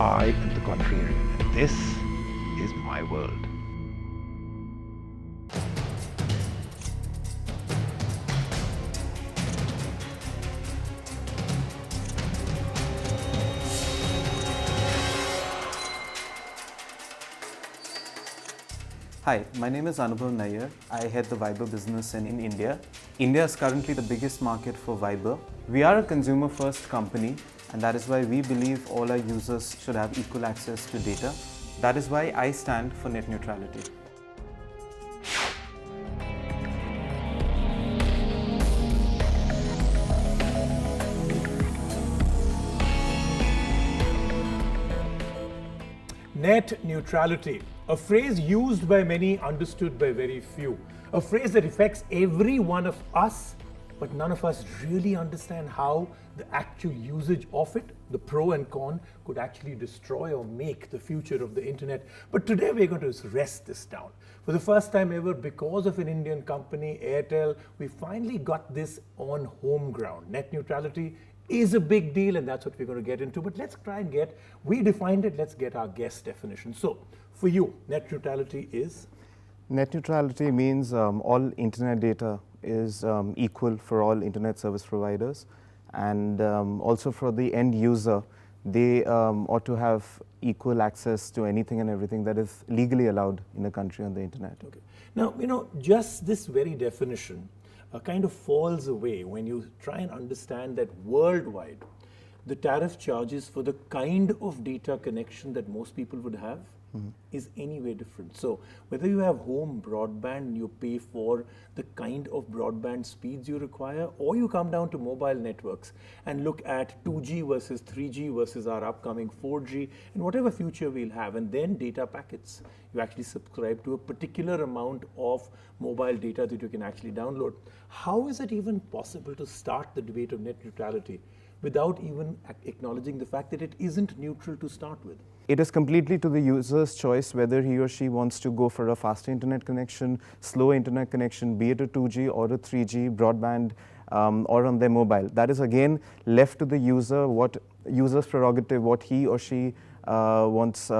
I am the Contrarian, and this is my world. Hi, my name is Anubhav Nayyar. I head the Viber business in India. India is currently the biggest market for Viber. We are a consumer-first company, and that is why we believe all our users should have equal access to data. That is why I stand for net neutrality. Net neutrality, a phrase used by many, understood by very few. A phrase that affects every one of us, but none of us really understand how the actual usage of it, the pro and con, could actually destroy or make the future of the internet. But today we're going to wrest this down. For the first time ever, because of an Indian company, Airtel, we finally got this on home ground. Net neutrality is a big deal, and that's what we're going to get into. But let's try and we defined it, let's get our guest definition. So, for you, net neutrality is? Net neutrality means all internet data is equal for all internet service providers, and also for the end user, they ought to have equal access to anything and everything that is legally allowed in a country on the internet. Okay. Now, just this very definition kind of falls away when you try and understand that worldwide, the tariff charges for the kind of data connection that most people would have is anyway different. So whether you have home broadband, you pay for the kind of broadband speeds you require, or you come down to mobile networks and look at 2G versus 3G versus our upcoming 4G and whatever future we'll have, and then data packets. You actually subscribe to a particular amount of mobile data that you can actually download. How is it even possible to start the debate of net neutrality without even acknowledging the fact that it isn't neutral to start with? It is completely to the user's choice whether he or she wants to go for a faster internet connection, slow internet connection, be it a 2G or a 3G broadband, or on their mobile. That is again left to the user, what user's prerogative, what he or she wants.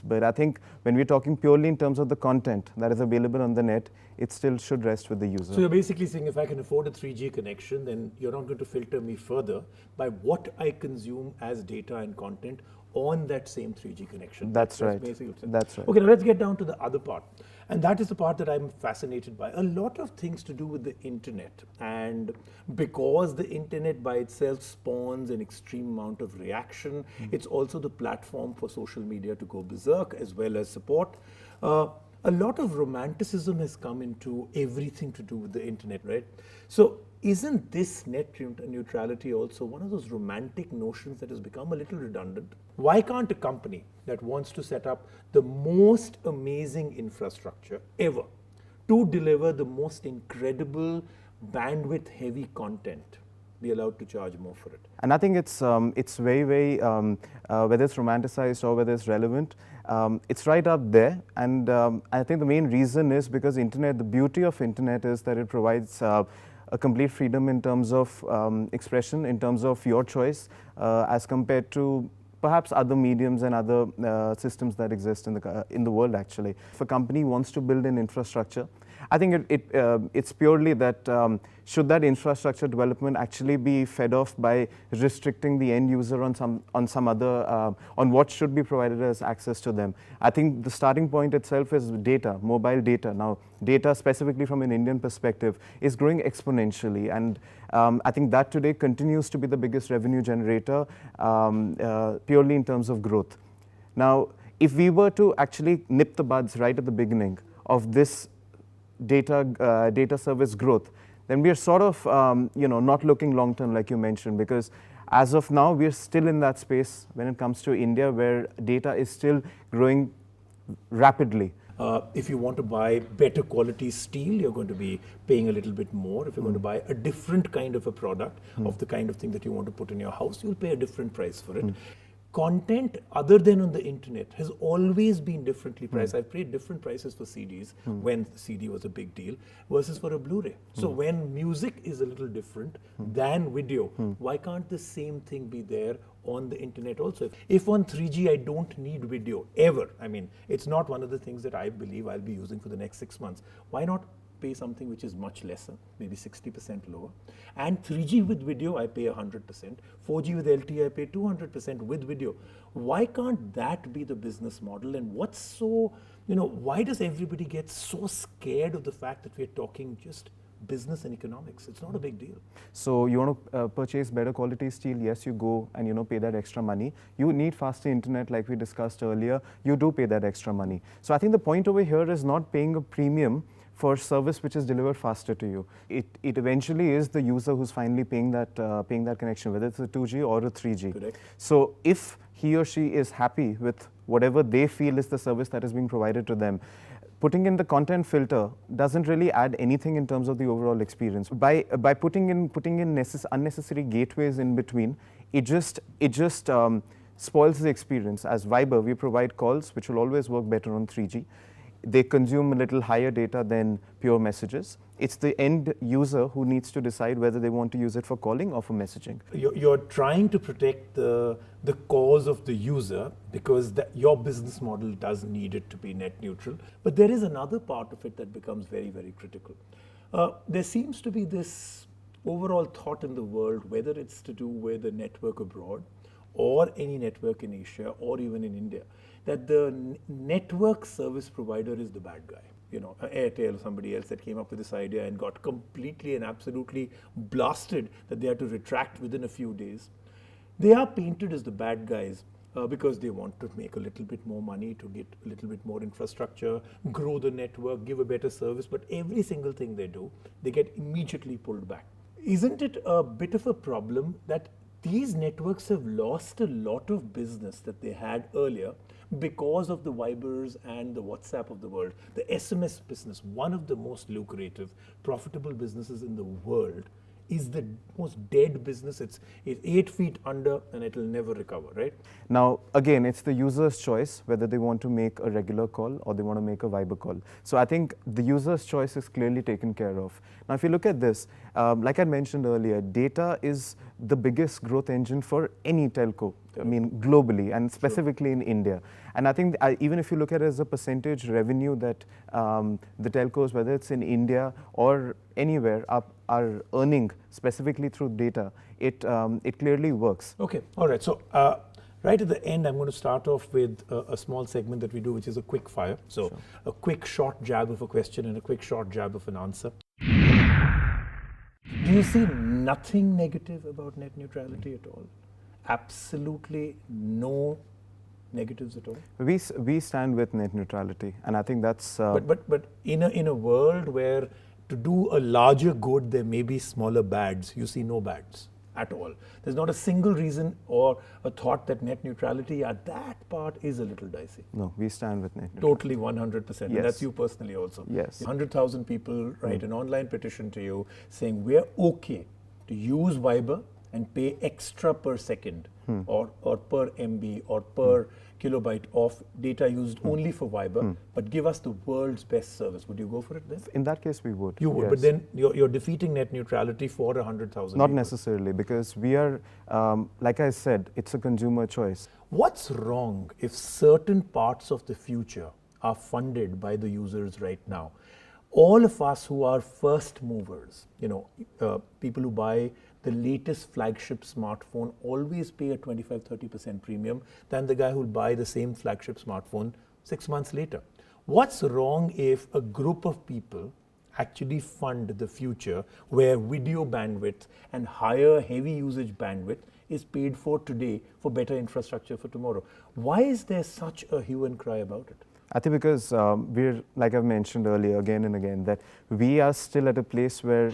But I think when we're talking purely in terms of the content that is available on the net, it still should rest with the user. So you're basically saying if I can afford a 3G connection, then you're not going to filter me further by what I consume as data and content on that same 3G connection. That's right. That's right. Okay, now let's get down to the other part. And that is the part that I'm fascinated by. A lot of things to do with the internet. And because the internet by itself spawns an extreme amount of reaction, it's also the platform for social media to go berserk as well as support. A lot of romanticism has come into everything to do with the internet, right? So isn't this net neutrality also one of those romantic notions that has become a little redundant? Why can't a company that wants to set up the most amazing infrastructure ever to deliver the most incredible bandwidth heavy content be allowed to charge more for it? And I think it's very, very, whether it's romanticized or whether it's relevant, it's right up there. And I think the main reason is because the beauty of internet is that it provides a complete freedom in terms of expression, in terms of your choice, as compared to perhaps other mediums and other systems that exist in the world actually. If a company wants to build an infrastructure, I think it's purely that should that infrastructure development actually be fed off by restricting the end user on some other on what should be provided as access to them. I think the starting point itself is data, mobile data. Now, data specifically from an Indian perspective is growing exponentially, and I think that today continues to be the biggest revenue generator purely in terms of growth. Now, if we were to actually nip the buds right at the beginning of this data service growth, then we are sort of not looking long term like you mentioned, because as of now we are still in that space when it comes to India where data is still growing rapidly. If you want to buy better quality steel, you're going to be paying a little bit more. If you're going to buy a different kind of a product of the kind of thing that you want to put in your house, you'll pay a different price for it. Content other than on the internet has always been differently priced. I've paid different prices for CDs when the CD was a big deal versus for a Blu-ray. So when music is a little different than video, why can't the same thing be there on the internet also. If on 3G I don't need video ever, I mean, it's not one of the things that I believe I'll be using for the next 6 months. Why not pay something which is much lesser, maybe 60% lower? And 3G with video, I pay 100%. 4G with LTE, I pay 200% with video. Why can't that be the business model? And what's so, why does everybody get so scared of the fact that we're talking just business and economics? It's not a big deal. So you want to purchase better quality steel, yes, you go and pay that extra money. You need faster internet like we discussed earlier, you do pay that extra money. So I think the point over here is not paying a premium for service which is delivered faster to you. It eventually is the user who's finally paying that connection, whether it's a 2G or a 3G. Correct. So if he or she is happy with whatever they feel is the service that is being provided to them, putting in the content filter doesn't really add anything in terms of the overall experience. By putting in unnecessary gateways in between, it just spoils the experience. As Viber, we provide calls which will always work better on 3G. They consume a little higher data than pure messages. It's the end user who needs to decide whether they want to use it for calling or for messaging. You're trying to protect the cause of the user because your business model does need it to be net neutral. But there is another part of it that becomes very, very critical. There seems to be this overall thought in the world, whether it's to do with a network abroad or any network in Asia or even in India, that the network service provider is the bad guy. Airtel or somebody else that came up with this idea and got completely and absolutely blasted that they had to retract within a few days. They are painted as the bad guys because they want to make a little bit more money, to get a little bit more infrastructure, grow the network, give a better service, but every single thing they do, they get immediately pulled back. Isn't it a bit of a problem that these networks have lost a lot of business that they had earlier because of the Vibers and the WhatsApp of the world? The SMS business, one of the most lucrative, profitable businesses in the world, is the most dead business. It's 8 feet under and it'll never recover, right? Now, again, it's the user's choice whether they want to make a regular call or they want to make a Viber call. So I think the user's choice is clearly taken care of. Now, if you look at this, like I mentioned earlier, data is the biggest growth engine for any telco, I mean, globally and specifically in India. And I think even if you look at it as a percentage revenue that the telcos, whether it's in India or anywhere, are earning specifically through data, it clearly works. Okay, all right. So right at the end, I'm going to start off with a small segment that we do, which is a quick fire. So a quick short jab of a question and a quick short jab of an answer. Do you see nothing negative about net neutrality at all? Absolutely no negatives at all? We stand with net neutrality, and I think that's... But in a world where to do a larger good, there may be smaller bads, you see no bads at all. There's not a single reason or a thought that net neutrality at that part is a little dicey. No, we stand with net neutrality. Totally 100%. Yes. And that's you personally also. Yes. 100,000 people write an online petition to you saying we're okay to use Viber and pay extra per second or per MB or per kilobyte of data used only for Viber, but give us the world's best service. Would you go for it then? In that case, we would. You would, yes. but then you're defeating net neutrality for 100,000 Not people. necessarily, because we are, like I said, it's a consumer choice. What's wrong if certain parts of the future are funded by the users right now? All of us who are first movers, people who buy the latest flagship smartphone always pay a 25-30% premium than the guy who'll buy the same flagship smartphone 6 months later. What's wrong if a group of people actually fund the future where video bandwidth and higher heavy usage bandwidth is paid for today for better infrastructure for tomorrow? Why is there such a hue and cry about it? I think because we're, like I've mentioned earlier again and again, that we are still at a place where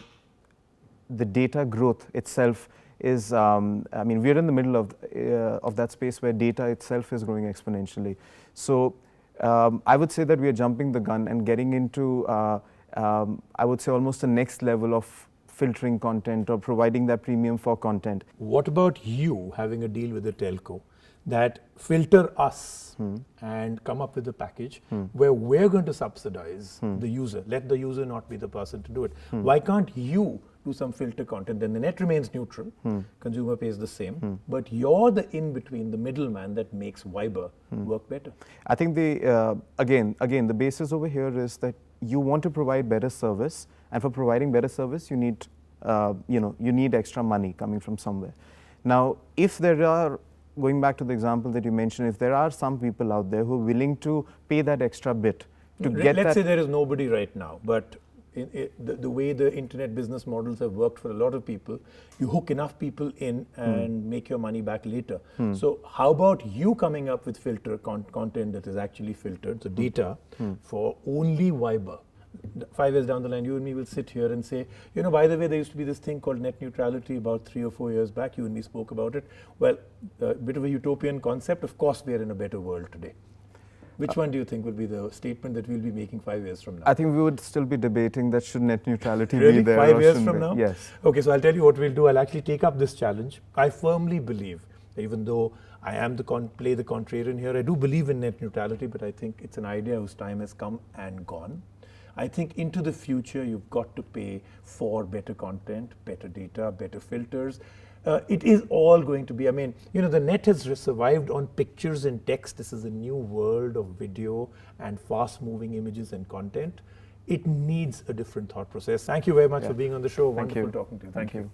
the data growth itself is, we're in the middle of that space where data itself is growing exponentially. So I would say that we are jumping the gun and getting into, I would say, almost the next level of filtering content or providing that premium for content. What about you having a deal with a telco that filter us and come up with a package where we're going to subsidize the user, let the user not be the person to do it? Why can't you do some filter content, then the net remains neutral. Consumer pays the same. But you're the in-between, the middleman that makes Viber work better. I think the again, the basis over here is that you want to provide better service, and for providing better service, you need you need extra money coming from somewhere. Now, if there are, going back to the example that you mentioned, if there are some people out there who are willing to pay that extra bit to get Let's that. say there is nobody right now, but the way the internet business models have worked for a lot of people, you hook enough people in and make your money back later. So how about you coming up with filter content that is actually filtered, so data for only Viber? 5 years down the line, you and me will sit here and say, by the way, there used to be this thing called net neutrality about 3 or 4 years back. You and me spoke about it. Well, a bit of a utopian concept. Of course, we are in a better world today. Which one do you think will be the statement that we'll be making 5 years from now? I think we would still be debating that should net neutrality Really? be there 5 or years shouldn't from be. now? Yes. Okay, so I'll tell you what we'll do. I'll actually take up this challenge. I firmly believe, even though I am play the contrarian here, I do believe in net neutrality, but I think it's an idea whose time has come and gone. I think into the future, you've got to pay for better content, better data, better filters. It is all going to be, the net has survived on pictures and text. This is a new world of video and fast-moving images and content. It needs a different thought process. Thank you very much for being on the show. Wonderful talking to you. Thank you.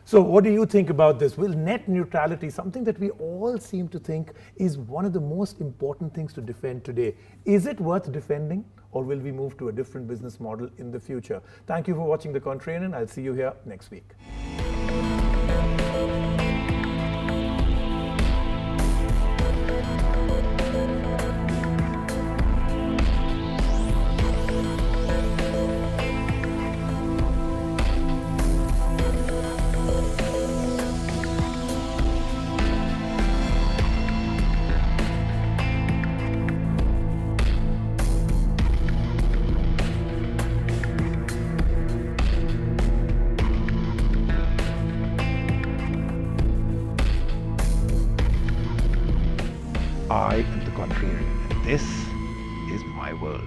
So what do you think about this? Will net neutrality, something that we all seem to think is one of the most important things to defend today, is it worth defending, or will we move to a different business model in the future? Thank you for watching The Contrarian, and I'll see you here next week. I am the Contrarian, and this is my world.